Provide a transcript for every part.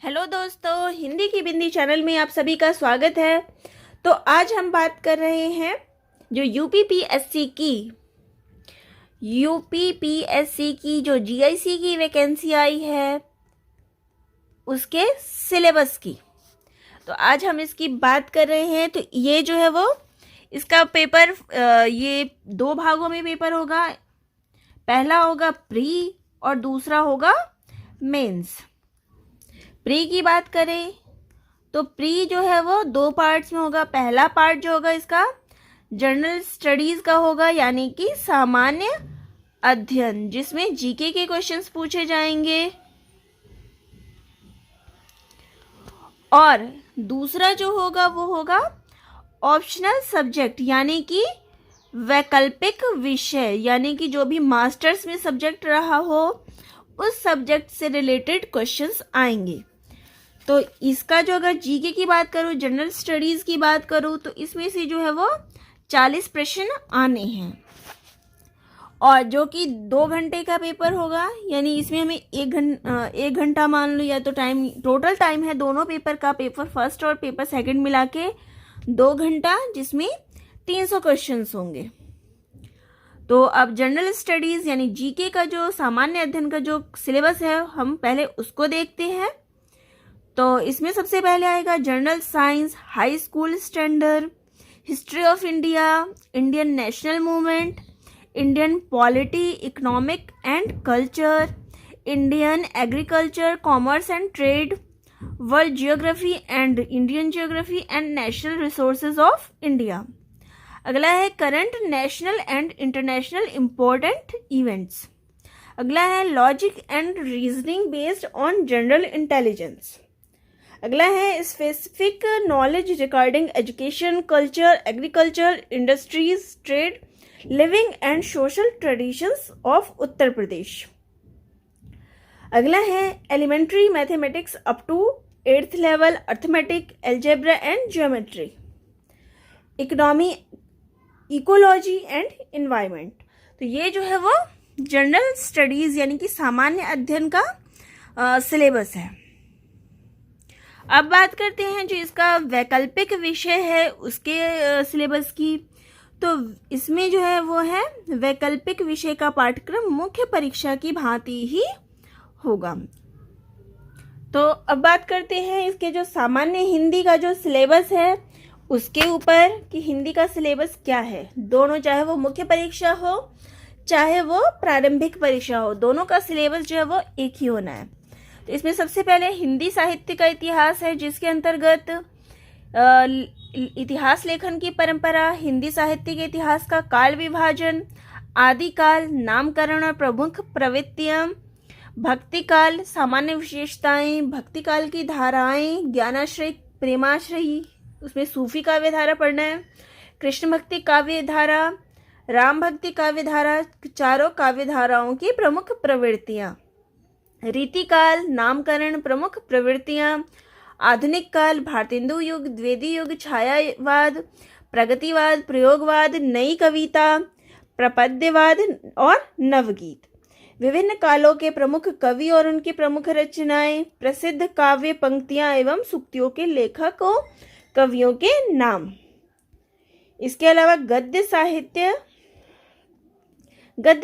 Hello दोस्तों, हिंदी की बिंदी channel में आप सभी का स्वागत है। तो आज हम बात कर रहे हैं जो यूपीपीएससी की जो जीआईसी की वैकेंसी आई है उसके सिलेबस की। तो आज हम इसकी बात कर रहे हैं। तो ये जो है वो इसका पेपर ये दो भागों में पेपर होगा। पहला होगा प्री और दूसरा होगा मेंस। प्री की बात करें तो प्री जो है वो दो पार्ट्स में होगा। पहला पार्ट जो होगा इसका जनरल स्टडीज का होगा, यानी कि सामान्य अध्ययन, जिसमें जीके के क्वेश्चंस पूछे जाएंगे। और दूसरा जो होगा वो होगा ऑप्शनल सब्जेक्ट, यानी कि वैकल्पिक विषय, यानी कि जो भी मास्टर्स में सब्जेक्ट रहा हो उस सब्जेक्ट से रिलेटेड क्वेश्चंस आएंगे। तो इसका जो अगर जीके की बात करूँ, जनरल स्टडीज की बात करूँ, तो इसमें से जो है वो 40 प्रश्न आने हैं और जो कि 2 घंटे का पेपर होगा। यानी इसमें हमें एक घंटा मान लो, या तो टाइम टोटल टाइम है दोनों पेपर का, पेपर फर्स्ट और पेपर सेकंड मिला के 2 घंटा, जिसमें 300 क्वेश्चन होंगे। तो अब जनरल स्टडीज यानी जीके का जो सामान्य अध्ययन का जो सिलेबस है, हम पहले उसको देखते हैं। तो इसमें सबसे पहले आएगा general science, high school standard, history of India, Indian national movement, Indian polity, economic and culture, Indian agriculture, commerce and trade, world geography and Indian geography and national resources of India. अगला है current national and international important events. अगला है logic and reasoning based on general intelligence. अगला है specific knowledge regarding education, culture, agriculture, industries, trade, living and social traditions of Uttar Pradesh. अगला है elementary mathematics up to 8th level, arithmetic, algebra and geometry, economy, ecology and environment. तो ये जो है वो general studies यानी कि सामान्य अध्ययन का सिलेबस है। अब बात करते हैं जो इसका वैकल्पिक विषय है उसके सिलेबस की। तो इसमें जो है वो है वैकल्पिक विषय का पाठ्यक्रम मुख्य परीक्षा की भांति ही होगा। तो अब बात करते हैं इसके जो सामान्य हिंदी का जो सिलेबस है उसके ऊपर, कि हिंदी का सिलेबस क्या है। दोनों, चाहे वो मुख्य परीक्षा हो चाहे वो प्रारंभिक परीक्षा हो, दोनों का सिलेबस जो है वो एक ही होना है। तो इसमें सबसे पहले हिंदी साहित्य का इतिहास है, जिसके अंतर्गत इतिहास लेखन की परंपरा, हिंदी साहित्य के इतिहास का काल विभाजन, आदिकाल, नामकरण और प्रमुख प्रवृत्तियां, भक्तिकाल, सामान्य विशेषताएं, भक्तिकाल की धाराएं, ज्ञानाश्रय, प्रेमाश्रयी, उसमें सूफी काव्य धारा पढ़ना है, कृष्ण भक्ति काव्य धारा, राम भक्ति काव्य धारा, चारों काव्य धाराओं की प्रमुख प्रवृत्तियां, रीतिकाल, नामकरण, प्रमुख प्रवृत्तियां, आधुनिक काल, भारतेंदु युग, द्विवेदी युग, छायावाद, प्रगतिवाद, प्रयोगवाद, नई कविता, प्रपद्यवाद और नवगीत, विभिन्न कालों के प्रमुख कवि और उनकी प्रमुख रचनाएं, प्रसिद्ध काव्य पंक्तियां एवं सूक्तियों के लेखकों कवियों के नाम। इसके अलावा गद्य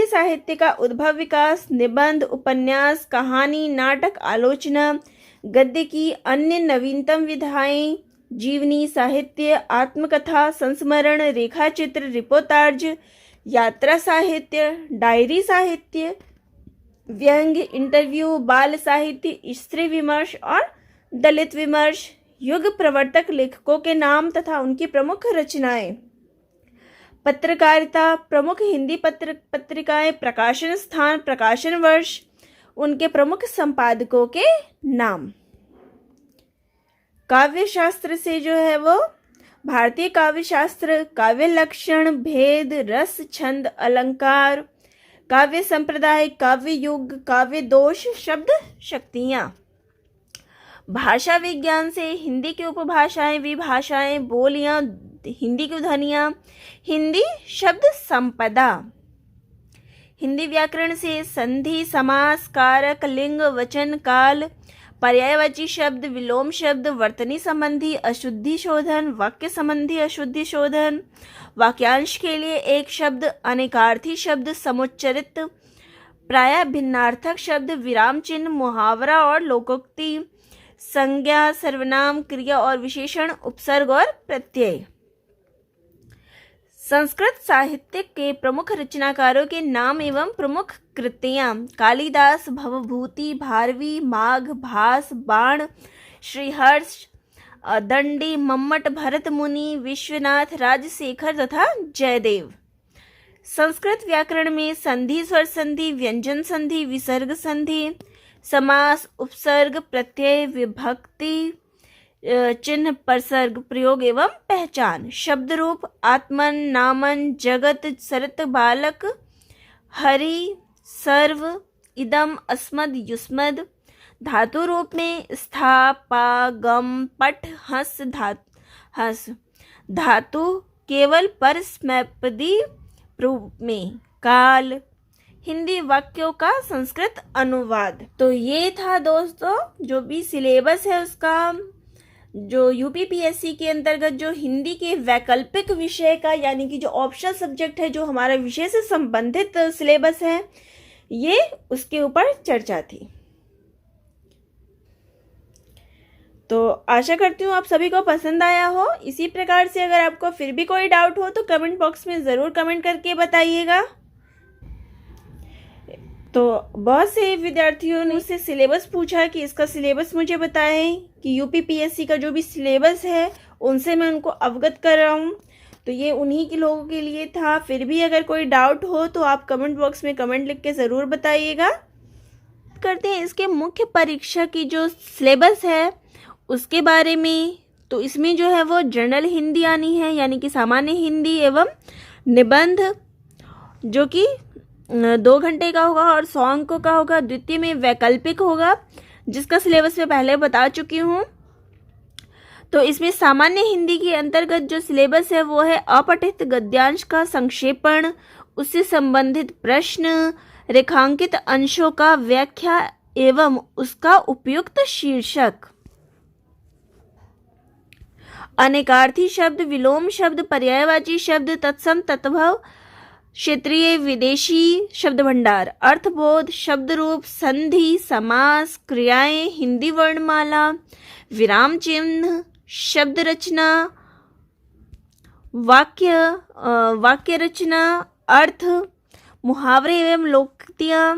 साहित्य का उद्भव, विकास, निबंध, उपन्यास, कहानी, नाटक, आलोचना, गद्य की अन्य नवीनतम विधाएं, जीवनी साहित्य, आत्मकथा, संस्मरण, रेखाचित्र, रिपोर्टाज, यात्रा साहित्य, डायरी साहित्य, व्यंग्य, इंटरव्यू, बाल साहित्य, स्त्री विमर्श और दलित विमर्श, युग प्रवर्तक लेखकों के नाम तथा उनकी प्रमुख रचनाएं, पत्रकारिता, प्रमुख हिंदी पत्रिकाएं, प्रकाशन स्थान, प्रकाशन वर्ष, उनके प्रमुख संपादकों के नाम। काव्य शास्त्र से जो है वो भारतीय काव्य शास्त्र, काव्य लक्षण, भेद, रस, छंद, अलंकार, काव्य संप्रदाय, काव्य युग, काव्य दोष, शब्द शक्तियां। भाषा विज्ञान से हिंदी की उपभाषाएं, विभाषाएं, बोलियां, हिंदी की ध्वनियां, हिंदी शब्द संपदा। हिंदी व्याकरण से संधि, समास, कारक, लिंग, वचन, काल, पर्यायवाची शब्द, विलोम शब्द, वर्तनी संबंधी अशुद्धि शोधन, वाक्य संबंधी अशुद्धि शोधन, वाक्यांश के लिए एक शब्द, अनेकार्थी शब्द, समुच्चरित प्राय भिन्नार्थक शब्द, विराम चिन्ह, मुहावरा और लोकोक्ति, संज्ञा, सर्वनाम, क्रिया और विशेषण, उपसर्ग और प्रत्यय। संस्कृत साहित्य के प्रमुख रचनाकारों के नाम एवं प्रमुख कृतियां: कालिदास, भवभूति, भारवी, माघ, भास, बाण, श्रीहर्ष, दंडी, मम्मट, भरत मुनि, विश्वनाथ, राजशेखर तथा जयदेव। संस्कृत व्याकरण में संधि, स्वर संधि, व्यंजन संधि, विसर्ग संधि, समास, उपसर्ग, प्रत्यय, विभक्ति चिन्ह, परसर्ग, प्रयोग एवं पहचान। शब्द रूप: आत्मन, नामन, जगत, सरित, बालक, हरि, सर्व, इदम, अस्मद, युष्मद। धातु रूप में स्था, पा, गम, पट, हस, हस। धातु केवल परस्मैपदी रूप में काल। हिंदी वाक्यों का संस्कृत अनुवाद। तो ये था दोस्तों जो भी सिलेबस है उसका, जो यूपीपीएससी के अंतर्गत जो हिंदी के वैकल्पिक विषय का यानी कि जो ऑप्शनल सब्जेक्ट है, जो हमारा विषय से संबंधित सिलेबस है, ये उसके ऊपर चर्चा थी। तो आशा करती हूँ आप सभी को पसंद आया हो। इसी प्रकार से अगर आपको फिर भी कोई डाउट हो तो कमेंट बॉक्स में ज़रूर कमेंट करके बताइएगा। तो बहुत से विद्यार्थियों ने मुझसे सिलेबस पूछा कि इसका सिलेबस मुझे बताएं, कि यूपीपीएससी का जो भी सिलेबस है उनसे मैं उनको अवगत कराऊं। तो ये उन्हीं के लोगों के लिए था। फिर भी अगर कोई डाउट हो तो आप कमेंट बॉक्स में कमेंट लिख के ज़रूर बताइएगा। करते हैं इसके मुख्य परीक्षा की जो सिलेबस है उसके बारे में। तो इसमें जो है वो जनरल हिंदी आनी है, यानी कि सामान्य हिंदी एवं निबंध, जो कि 2 घंटे का होगा और 100 अंकों का होगा। द्वितीय में वैकल्पिक होगा, जिसका सिलेबस मैं पहले बता चुकी हूँ। तो इसमें सामान्य हिंदी के अंतर्गत जो सिलेबस है वो है अपठित गद्यांश का संक्षेपण, उससे संबंधित प्रश्न, रेखांकित अंशों का व्याख्या एवं उसका उपयुक्त शीर्षक, अनेकार्थी शब्द, विलोम शब्द, पर्यायवाची शब्द, तत्सम, तत्भव, क्षेत्रीय, विदेशी शब्द भंडार, अर्थबोध, शब्द रूप, संधि, समास, क्रियाएं, हिंदी वर्णमाला, विराम चिन्ह, शब्द रचना, वाक्य रचना, अर्थ, मुहावरे एवं लोकोक्तियां,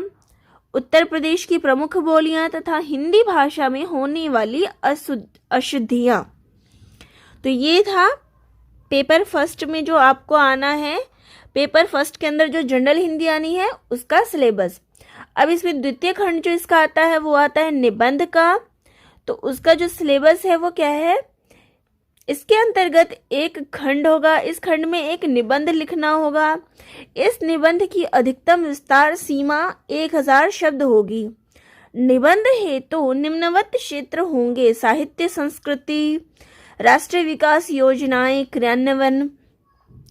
उत्तर प्रदेश की प्रमुख बोलियां तथा हिंदी भाषा में होने वाली अशुद्धियां। तो ये था पेपर फर्स्ट में जो आपको आना है। पेपर फर्स्ट के अंदर जो जनरल हिंदी आनी है उसका सिलेबस। अब इसमें द्वितीय खंड जो इसका आता है वो आता है निबंध का। तो उसका जो सिलेबस है वो क्या है, इसके अंतर्गत एक खंड होगा, इस खंड में एक निबंध लिखना होगा। इस निबंध की अधिकतम विस्तार सीमा 1000 शब्द होगी। निबंध हेतु निम्नवत क्षेत्र होंगे: साहित्य, संस्कृति, राष्ट्रीय विकास योजनाएं क्रियान्वयन,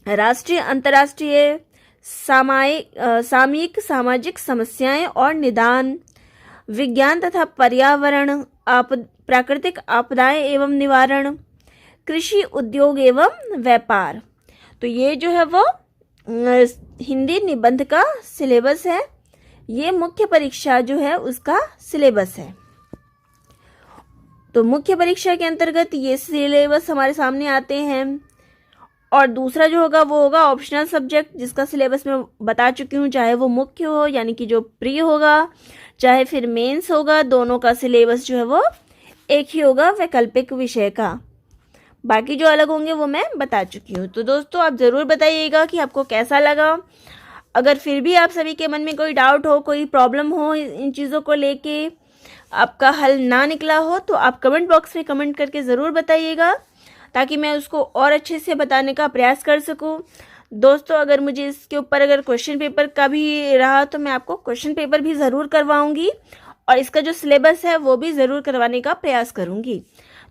राष्ट्रीय अंतर्राष्ट्रीय सामयिक सामाजिक समस्याएं और निदान, विज्ञान तथा पर्यावरण, प्राकृतिक आपदाएं एवं निवारण, कृषि, उद्योग एवं व्यापार। तो ये जो है वो हिंदी निबंध का सिलेबस है। ये मुख्य परीक्षा जो है उसका सिलेबस है। तो मुख्य परीक्षा के अंतर्गत ये सिलेबस हमारे सामने आते हैं। और दूसरा जो होगा वो होगा ऑप्शनल सब्जेक्ट, जिसका सिलेबस मैं बता चुकी हूँ, चाहे वो मुख्य हो यानी कि जो प्री होगा, चाहे फिर मेंस होगा, दोनों का सिलेबस जो है वो एक ही होगा वैकल्पिक विषय का। बाकी जो अलग होंगे वो मैं बता चुकी हूँ। तो दोस्तों आप ज़रूर बताइएगा कि आपको कैसा लगा। अगर फिर भी आप सभी के मन में कोई डाउट हो, कोई प्रॉब्लम हो, इन चीज़ों को लेके आपका हल ना निकला हो, तो आप कमेंट बॉक्स में कमेंट करके ज़रूर बताइएगा, ताकि मैं उसको और अच्छे से बताने का प्रयास कर सकूं। दोस्तों अगर मुझे इसके ऊपर अगर क्वेश्चन पेपर का भी रहा तो मैं आपको क्वेश्चन पेपर भी ज़रूर करवाऊंगी, और इसका जो सिलेबस है वो भी ज़रूर करवाने का प्रयास करूंगी।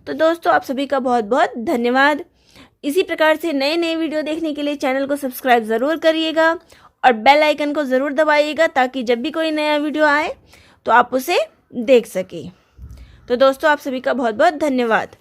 तो दोस्तों आप सभी का बहुत बहुत धन्यवाद। इसी प्रकार से नए नए वीडियो देखने के लिए चैनल को सब्सक्राइब ज़रूर करिएगा और बेल आइकन को ज़रूर दबाइएगा, ताकि जब भी कोई नया वीडियो आए तो आप उसे देख सकें। तो दोस्तों आप सभी का बहुत बहुत धन्यवाद।